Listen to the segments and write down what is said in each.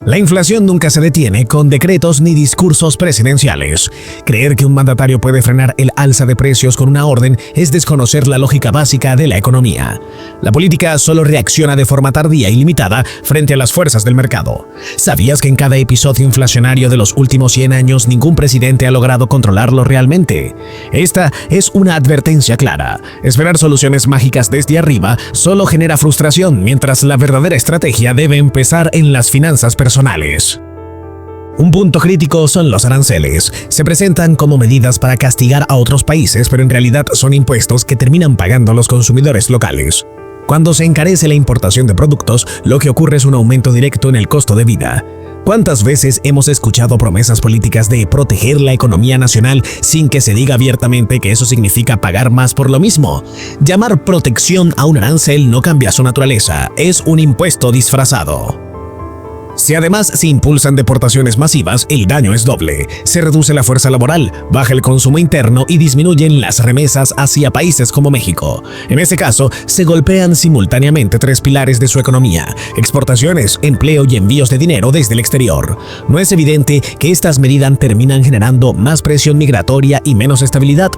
La inflación nunca se detiene con decretos ni discursos presidenciales. Creer que un mandatario puede frenar el alza de precios con una orden es desconocer la lógica básica de la economía. La política solo reacciona de forma tardía y limitada frente a las fuerzas del mercado. ¿Sabías que en cada episodio inflacionario de los últimos 100 años ningún presidente ha logrado controlarlo realmente? Esta es una advertencia clara. Esperar soluciones mágicas desde arriba solo genera frustración, mientras la verdadera estrategia debe empezar en las finanzas personales. Un punto crítico son los aranceles. Se presentan como medidas para castigar a otros países, pero en realidad son impuestos que terminan pagando los consumidores locales. Cuando se encarece la importación de productos, lo que ocurre es un aumento directo en el costo de vida. ¿Cuántas veces hemos escuchado promesas políticas de proteger la economía nacional sin que se diga abiertamente que eso significa pagar más por lo mismo? Llamar protección a un arancel no cambia su naturaleza, es un impuesto disfrazado. Si además se impulsan deportaciones masivas, el daño es doble. Se reduce la fuerza laboral, baja el consumo interno y disminuyen las remesas hacia países como México. En ese caso, se golpean simultáneamente tres pilares de su economía: exportaciones, empleo y envíos de dinero desde el exterior. ¿No es evidente que estas medidas terminan generando más presión migratoria y menos estabilidad?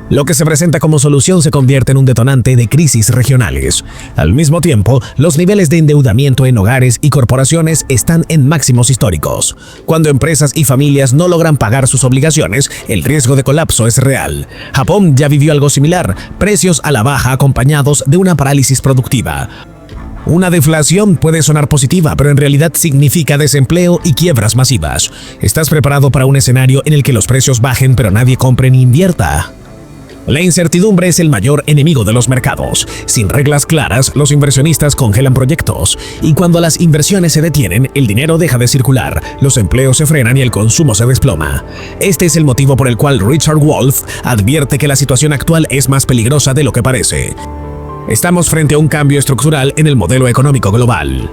Lo que se presenta como solución se convierte en un detonante de crisis regionales. Al mismo tiempo, los niveles de endeudamiento en hogares y corporaciones están en máximos históricos. Cuando empresas y familias no logran pagar sus obligaciones, el riesgo de colapso es real. Japón ya vivió algo similar: precios a la baja acompañados de una parálisis productiva. Una deflación puede sonar positiva, pero en realidad significa desempleo y quiebras masivas. ¿Estás preparado para un escenario en el que los precios bajen pero nadie compre ni invierta? La incertidumbre es el mayor enemigo de los mercados. Sin reglas claras, los inversionistas congelan proyectos. Y cuando las inversiones se detienen, el dinero deja de circular, los empleos se frenan y el consumo se desploma. Este es el motivo por el cual Richard Wolff advierte que la situación actual es más peligrosa de lo que parece. Estamos frente a un cambio estructural en el modelo económico global.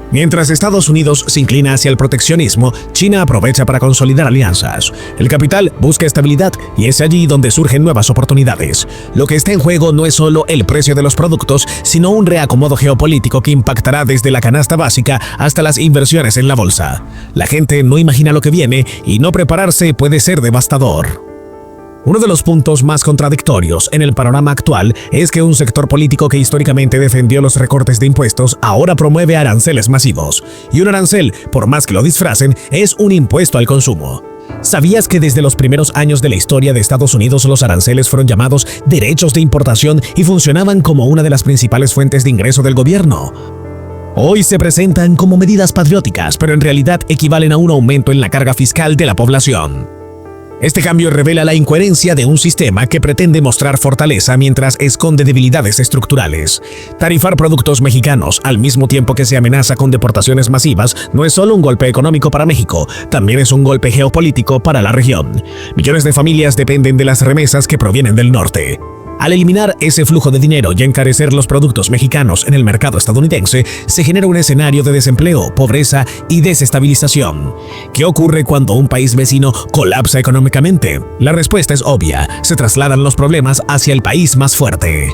Mientras Estados Unidos se inclina hacia el proteccionismo, China aprovecha para consolidar alianzas. El capital busca estabilidad y es allí donde surgen nuevas oportunidades. Lo que está en juego no es solo el precio de los productos, sino un reacomodo geopolítico que impactará desde la canasta básica hasta las inversiones en la bolsa. La gente no imagina lo que viene y no prepararse puede ser devastador. Uno de los puntos más contradictorios en el panorama actual es que un sector político que históricamente defendió los recortes de impuestos ahora promueve aranceles masivos. Y un arancel, por más que lo disfracen, es un impuesto al consumo. ¿Sabías que desde los primeros años de la historia de Estados Unidos los aranceles fueron llamados derechos de importación y funcionaban como una de las principales fuentes de ingreso del gobierno? Hoy se presentan como medidas patrióticas, pero en realidad equivalen a un aumento en la carga fiscal de la población. Este cambio revela la incoherencia de un sistema que pretende mostrar fortaleza mientras esconde debilidades estructurales. Tarifar productos mexicanos al mismo tiempo que se amenaza con deportaciones masivas no es solo un golpe económico para México, también es un golpe geopolítico para la región. Millones de familias dependen de las remesas que provienen del norte. Al eliminar ese flujo de dinero y encarecer los productos mexicanos en el mercado estadounidense, se genera un escenario de desempleo, pobreza y desestabilización. ¿Qué ocurre cuando un país vecino colapsa económicamente? La respuesta es obvia: se trasladan los problemas hacia el país más fuerte.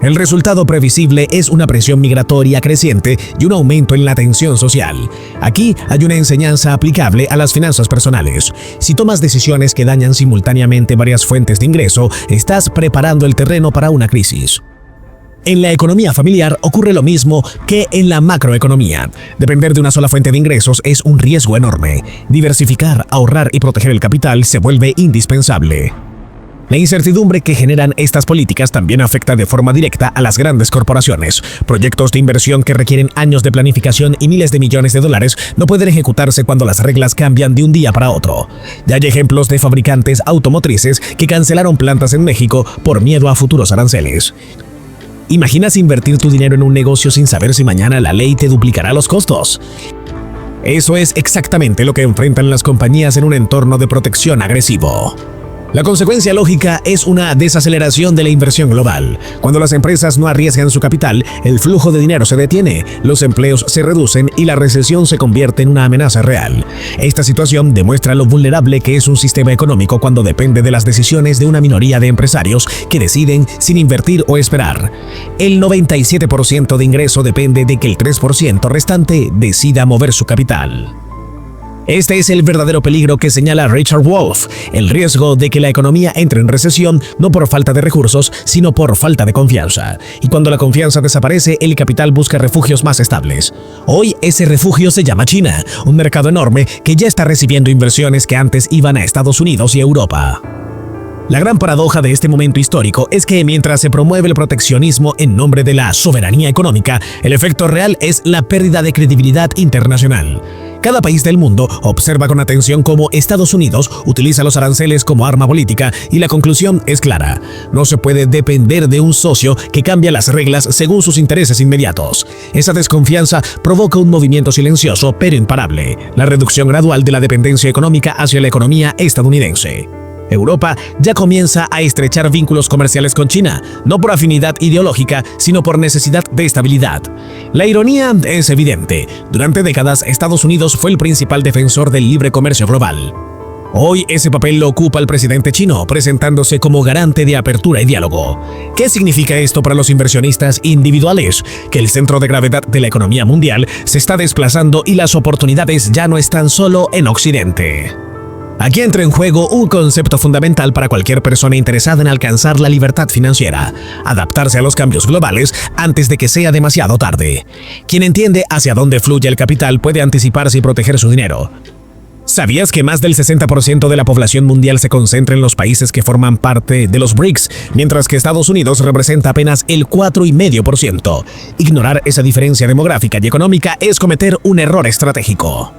El resultado previsible es una presión migratoria creciente y un aumento en la tensión social. Aquí hay una enseñanza aplicable a las finanzas personales. Si tomas decisiones que dañan simultáneamente varias fuentes de ingreso, estás preparando el terreno para una crisis. En la economía familiar ocurre lo mismo que en la macroeconomía. Depender de una sola fuente de ingresos es un riesgo enorme. Diversificar, ahorrar y proteger el capital se vuelve indispensable. La incertidumbre que generan estas políticas también afecta de forma directa a las grandes corporaciones. Proyectos de inversión que requieren años de planificación y miles de millones de dólares no pueden ejecutarse cuando las reglas cambian de un día para otro. Ya hay ejemplos de fabricantes automotrices que cancelaron plantas en México por miedo a futuros aranceles. ¿Imaginas invertir tu dinero en un negocio sin saber si mañana la ley te duplicará los costos? Eso es exactamente lo que enfrentan las compañías en un entorno de protección agresivo. La consecuencia lógica es una desaceleración de la inversión global. Cuando las empresas no arriesgan su capital, el flujo de dinero se detiene, los empleos se reducen y la recesión se convierte en una amenaza real. Esta situación demuestra lo vulnerable que es un sistema económico cuando depende de las decisiones de una minoría de empresarios que deciden sin invertir o esperar. El 97% de ingreso depende de que el 3% restante decida mover su capital. Este es el verdadero peligro que señala Richard Wolff, el riesgo de que la economía entre en recesión no por falta de recursos, sino por falta de confianza. Y cuando la confianza desaparece, el capital busca refugios más estables. Hoy ese refugio se llama China, un mercado enorme que ya está recibiendo inversiones que antes iban a Estados Unidos y Europa. La gran paradoja de este momento histórico es que mientras se promueve el proteccionismo en nombre de la soberanía económica, el efecto real es la pérdida de credibilidad internacional. Cada país del mundo observa con atención cómo Estados Unidos utiliza los aranceles como arma política y la conclusión es clara. No se puede depender de un socio que cambia las reglas según sus intereses inmediatos. Esa desconfianza provoca un movimiento silencioso pero imparable, la reducción gradual de la dependencia económica hacia la economía estadounidense. Europa ya comienza a estrechar vínculos comerciales con China, no por afinidad ideológica, sino por necesidad de estabilidad. La ironía es evidente. Durante décadas, Estados Unidos fue el principal defensor del libre comercio global. Hoy ese papel lo ocupa el presidente chino, presentándose como garante de apertura y diálogo. ¿Qué significa esto para los inversionistas individuales? Que el centro de gravedad de la economía mundial se está desplazando y las oportunidades ya no están solo en Occidente. Aquí entra en juego un concepto fundamental para cualquier persona interesada en alcanzar la libertad financiera: adaptarse a los cambios globales antes de que sea demasiado tarde. Quien entiende hacia dónde fluye el capital puede anticiparse y proteger su dinero. ¿Sabías que más del 60% de la población mundial se concentra en los países que forman parte de los BRICS, mientras que Estados Unidos representa apenas el 4,5%? Ignorar esa diferencia demográfica y económica es cometer un error estratégico.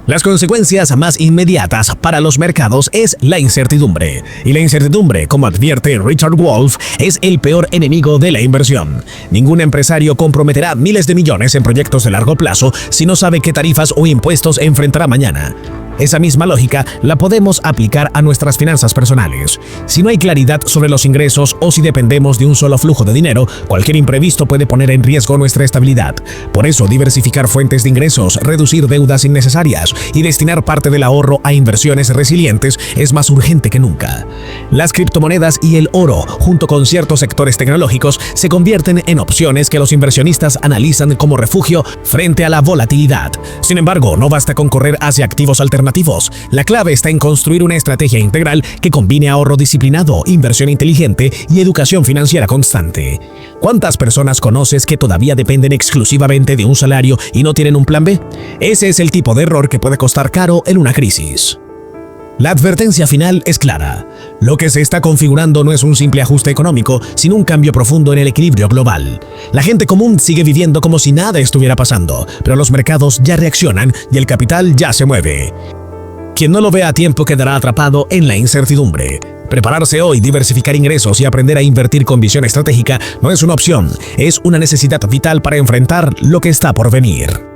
Las consecuencias más inmediatas para los mercados es la incertidumbre. Y la incertidumbre, como advierte Richard Wolff, es el peor enemigo de la inversión. Ningún empresario comprometerá miles de millones en proyectos de largo plazo si no sabe qué tarifas o impuestos enfrentará mañana. Esa misma lógica la podemos aplicar a nuestras finanzas personales. Si no hay claridad sobre los ingresos o si dependemos de un solo flujo de dinero, cualquier imprevisto puede poner en riesgo nuestra estabilidad. Por eso, diversificar fuentes de ingresos, reducir deudas innecesarias y destinar parte del ahorro a inversiones resilientes es más urgente que nunca. Las criptomonedas y el oro, junto con ciertos sectores tecnológicos, se convierten en opciones que los inversionistas analizan como refugio frente a la volatilidad. Sin embargo, no basta con correr hacia activos alternativos. La clave está en construir una estrategia integral que combine ahorro disciplinado, inversión inteligente y educación financiera constante. ¿Cuántas personas conoces que todavía dependen exclusivamente de un salario y no tienen un plan B? Ese es el tipo de error que puede costar caro en una crisis. La advertencia final es clara. Lo que se está configurando no es un simple ajuste económico, sino un cambio profundo en el equilibrio global. La gente común sigue viviendo como si nada estuviera pasando, pero los mercados ya reaccionan y el capital ya se mueve. Quien no lo vea a tiempo quedará atrapado en la incertidumbre. Prepararse hoy, diversificar ingresos y aprender a invertir con visión estratégica no es una opción, es una necesidad vital para enfrentar lo que está por venir.